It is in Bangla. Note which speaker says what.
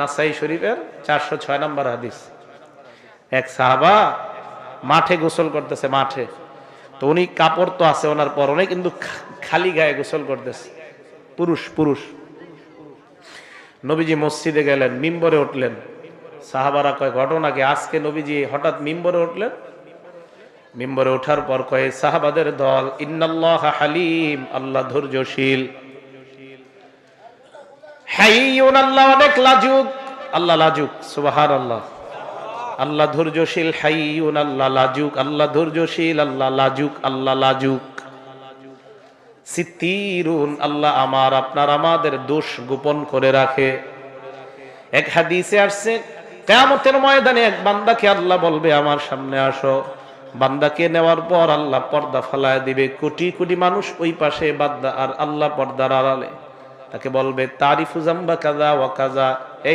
Speaker 1: নাসাই শরীফের 406 নম্বর হাদিস। এক সাহাবা মাঠে গোসল করতেছে, মাঠে। তো উনি কাপড় তো আছে ওনার পরনে, কিন্তু খালি গায়ে গোসল করতেছে, পুরুষ। নবীজি মসজিদে গেলেন, মিম্বরে উঠলেন। সাহাবারা কয় ঘটনা কি, আজকে নবীজি হঠাৎ মিম্বরে উঠলেন? মিম্বরে ওঠার পর কয় সাহাবাদের দল, ইন্নাল্লাহা হালিম, আল্লাহ ধৈর্যশীল, হাইয়ুন, আল্লাহ অনেক লাজুক, আল্লাহ লাজুক, সুবহানাল্লাহ। আল্লাহ ধৈর্যশীল, হাইয়ুন, আল্লাহ লাজুক, আল্লাহ ধৈর্যশীল, আল্লাহ লাজুক, আল্লাহ লাজুক। সিত্তিরুন, আল্লাহ আমার আপনার আমাদের দোষ গোপন করে রাখে। এক হাদিসে আসছে, কিয়ামতের ময়দানে এক বান্দাকে আল্লাহ বলবে আমার সামনে আসো। বান্দাকে নেওয়ার পর আল্লাহ পর্দা ফালায় দিবে, কোটি কোটি মানুষ ওই পাশে, বান্দা আর আল্লাহ পর্দার আড়ালে। তাকে বলবে তারিফু জাম্বা কাযা ওয়া কাযা, এই